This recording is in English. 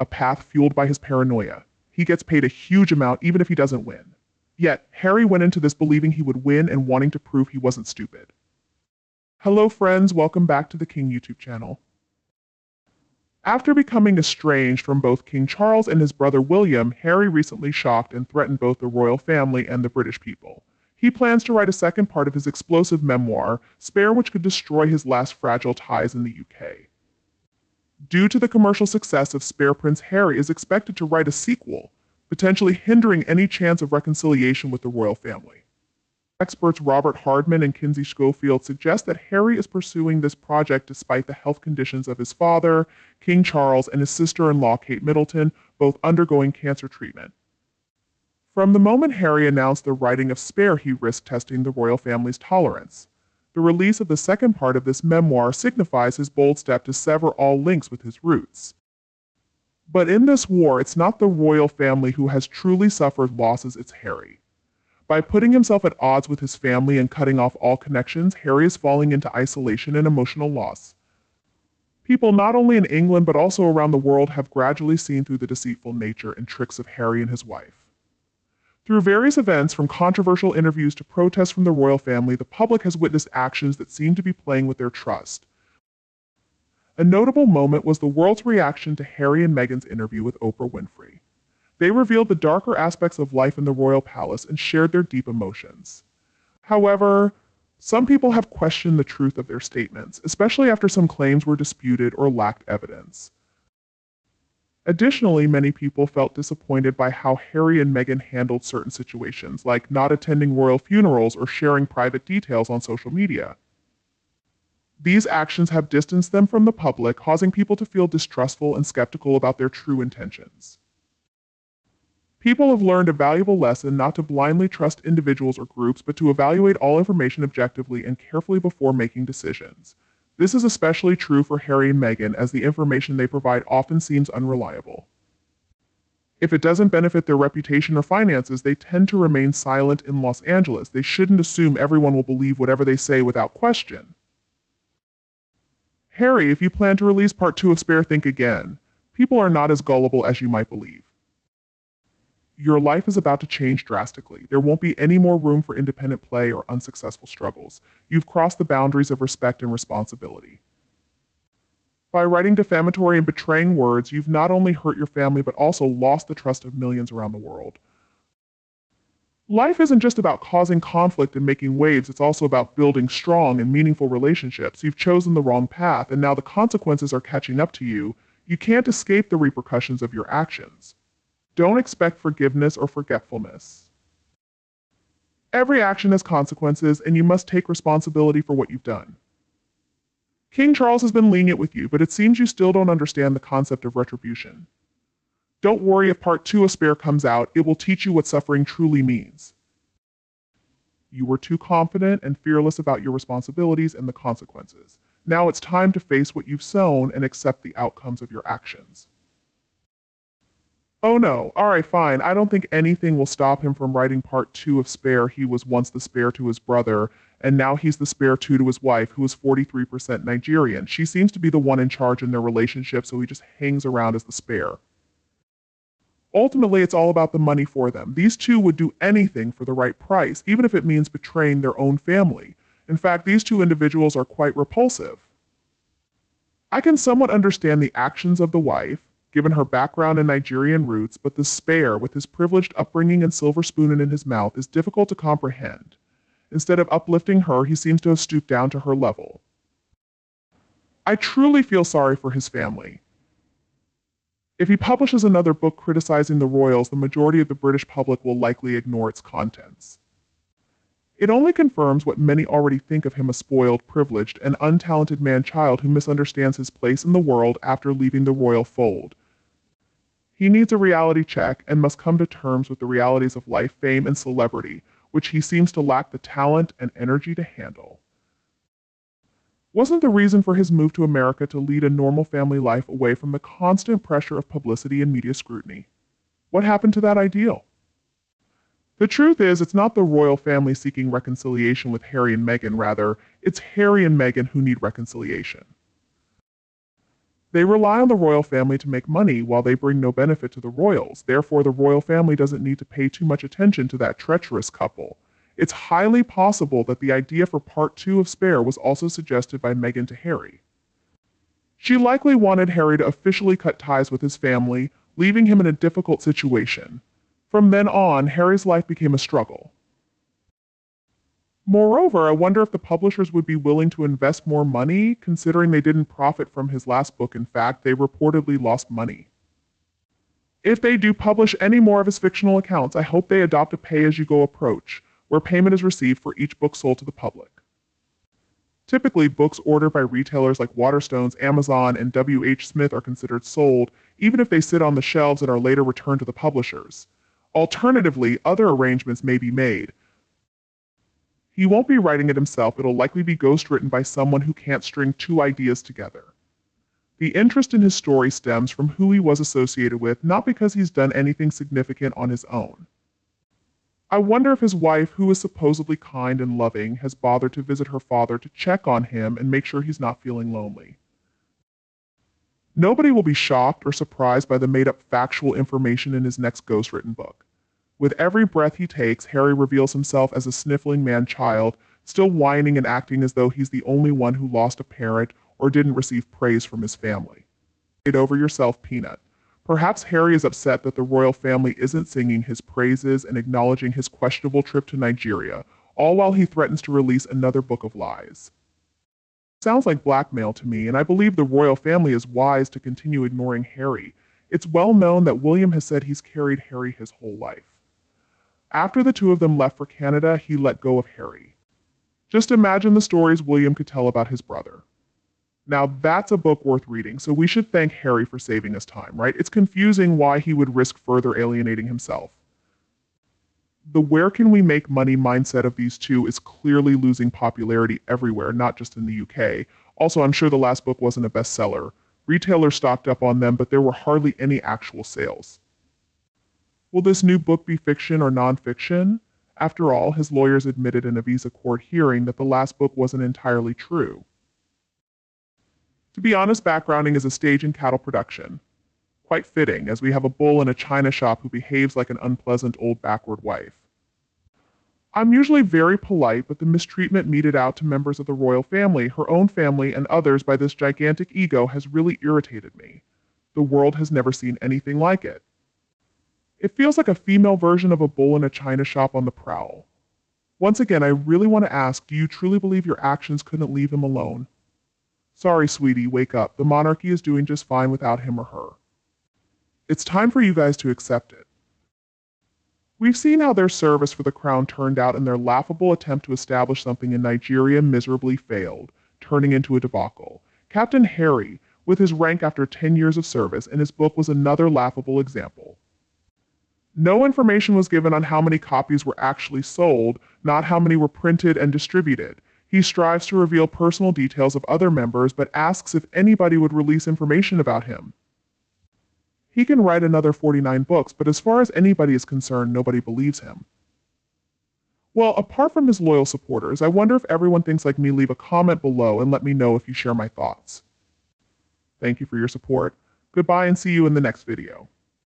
a path fueled by his paranoia. He gets paid a huge amount even if he doesn't win. Yet, Harry went into this believing he would win and wanting to prove he wasn't stupid. Hello friends, welcome back to the King YouTube channel. After becoming estranged from both King Charles and his brother William, Harry recently shocked and threatened both the royal family and the British people. He plans to write a second part of his explosive memoir, Spare, which could destroy his last fragile ties in the UK. Due to the commercial success of Spare, Prince Harry is expected to write a sequel, potentially hindering any chance of reconciliation with the royal family. Experts Robert Hardman and Kinsey Schofield suggest that Harry is pursuing this project despite the health conditions of his father, King Charles, and his sister-in-law Kate Middleton, both undergoing cancer treatment. From the moment Harry announced the writing of Spare, he risked testing the royal family's tolerance. The release of the second part of this memoir signifies his bold step to sever all links with his roots. But in this war, it's not the royal family who has truly suffered losses, it's Harry. By putting himself at odds with his family and cutting off all connections, Harry is falling into isolation and emotional loss. People not only in England but also around the world have gradually seen through the deceitful nature and tricks of Harry and his wife. Through various events, from controversial interviews to protests from the royal family, the public has witnessed actions that seem to be playing with their trust. A notable moment was the world's reaction to Harry and Meghan's interview with Oprah Winfrey. They revealed the darker aspects of life in the royal palace and shared their deep emotions. However, some people have questioned the truth of their statements, especially after some claims were disputed or lacked evidence. Additionally, many people felt disappointed by how Harry and Meghan handled certain situations, like not attending royal funerals or sharing private details on social media. These actions have distanced them from the public, causing people to feel distrustful and skeptical about their true intentions. People have learned a valuable lesson not to blindly trust individuals or groups, but to evaluate all information objectively and carefully before making decisions. This is especially true for Harry and Meghan, as the information they provide often seems unreliable. If it doesn't benefit their reputation or finances, they tend to remain silent in Los Angeles. They shouldn't assume everyone will believe whatever they say without question. Harry, if you plan to release part 2 of Spare, think again. People are not as gullible as you might believe. Your life is about to change drastically. There won't be any more room for independent play or unsuccessful struggles. You've crossed the boundaries of respect and responsibility. By writing defamatory and betraying words, you've not only hurt your family but also lost the trust of millions around the world. Life isn't just about causing conflict and making waves, it's also about building strong and meaningful relationships. You've chosen the wrong path, and now the consequences are catching up to you. You can't escape the repercussions of your actions. Don't expect forgiveness or forgetfulness. Every action has consequences, and you must take responsibility for what you've done. King Charles has been lenient with you, but it seems you still don't understand the concept of retribution. Don't worry if part 2 of Spare comes out, it will teach you what suffering truly means. You were too confident and fearless about your responsibilities and the consequences. Now it's time to face what you've sown and accept the outcomes of your actions. Oh no, alright fine, I don't think anything will stop him from writing part 2 of Spare. He was once the Spare to his brother, and now he's the Spare 2 to his wife, who is 43% Nigerian. She seems to be the one in charge in their relationship, so he just hangs around as the Spare. Ultimately, it's all about the money for them. These two would do anything for the right price, even if it means betraying their own family. In fact, these two individuals are quite repulsive. I can somewhat understand the actions of the wife, given her background and Nigerian roots, but the Spare, with his privileged upbringing and silver spoon in his mouth, is difficult to comprehend. Instead of uplifting her, he seems to have stooped down to her level. I truly feel sorry for his family. If he publishes another book criticizing the royals, the majority of the British public will likely ignore its contents. It only confirms what many already think of him: a spoiled, privileged, and untalented man-child who misunderstands his place in the world after leaving the royal fold. He needs a reality check and must come to terms with the realities of life, fame, and celebrity, which he seems to lack the talent and energy to handle. Wasn't the reason for his move to America to lead a normal family life away from the constant pressure of publicity and media scrutiny? What happened to that ideal? The truth is, it's not the royal family seeking reconciliation with Harry and Meghan, rather, it's Harry and Meghan who need reconciliation. They rely on the royal family to make money while they bring no benefit to the royals. Therefore, the royal family doesn't need to pay too much attention to that treacherous couple. It's highly possible that the idea for part 2 of Spare was also suggested by Meghan to Harry. She likely wanted Harry to officially cut ties with his family, leaving him in a difficult situation. From then on, Harry's life became a struggle. Moreover, I wonder if the publishers would be willing to invest more money, considering they didn't profit from his last book. In fact, they reportedly lost money. If they do publish any more of his fictional accounts, I hope they adopt a pay-as-you-go approach, where payment is received for each book sold to the public. Typically, books ordered by retailers like Waterstones, Amazon, and W.H. Smith are considered sold, even if they sit on the shelves and are later returned to the publishers. Alternatively, other arrangements may be made. He won't be writing it himself, it'll likely be ghostwritten by someone who can't string two ideas together. The interest in his story stems from who he was associated with, not because he's done anything significant on his own. I wonder if his wife, who is supposedly kind and loving, has bothered to visit her father to check on him and make sure he's not feeling lonely. Nobody will be shocked or surprised by the made-up factual information in his next ghostwritten book. With every breath he takes, Harry reveals himself as a sniffling man-child, still whining and acting as though he's the only one who lost a parent or didn't receive praise from his family. Get over yourself, Peanut. Perhaps Harry is upset that the royal family isn't singing his praises and acknowledging his questionable trip to Nigeria, all while he threatens to release another book of lies. Sounds like blackmail to me, and I believe the royal family is wise to continue ignoring Harry. It's well known that William has said he's carried Harry his whole life. After the two of them left for Canada, he let go of Harry. Just imagine the stories William could tell about his brother. Now that's a book worth reading, so we should thank Harry for saving us time, right? It's confusing why he would risk further alienating himself. The where can we make money mindset of these two is clearly losing popularity everywhere, not just in the UK. Also, I'm sure the last book wasn't a bestseller. Retailers stocked up on them, but there were hardly any actual sales. Will this new book be fiction or nonfiction? After all, his lawyers admitted in a visa court hearing that the last book wasn't entirely true. To be honest, backgrounding is a stage in cattle production. Quite fitting, as we have a bull in a china shop who behaves like an unpleasant old backward wife. I'm usually very polite, but the mistreatment meted out to members of the royal family, her own family, and others by this gigantic ego has really irritated me. The world has never seen anything like it. It feels like a female version of a bull in a china shop on the prowl. Once again, I really want to ask, do you truly believe your actions couldn't leave him alone? Sorry, sweetie, wake up. The monarchy is doing just fine without him or her. It's time for you guys to accept it. We've seen how their service for the crown turned out, and their laughable attempt to establish something in Nigeria miserably failed, turning into a debacle. Captain Harry, with his rank after 10 years of service, and his book was another laughable example. No information was given on how many copies were actually sold, not how many were printed and distributed. He strives to reveal personal details of other members, but asks if anybody would release information about him. He can write another 49 books, but as far as anybody is concerned, nobody believes him. Well, apart from his loyal supporters, I wonder if everyone thinks like me. Leave a comment below and let me know if you share my thoughts. Thank you for your support. Goodbye and see you in the next video.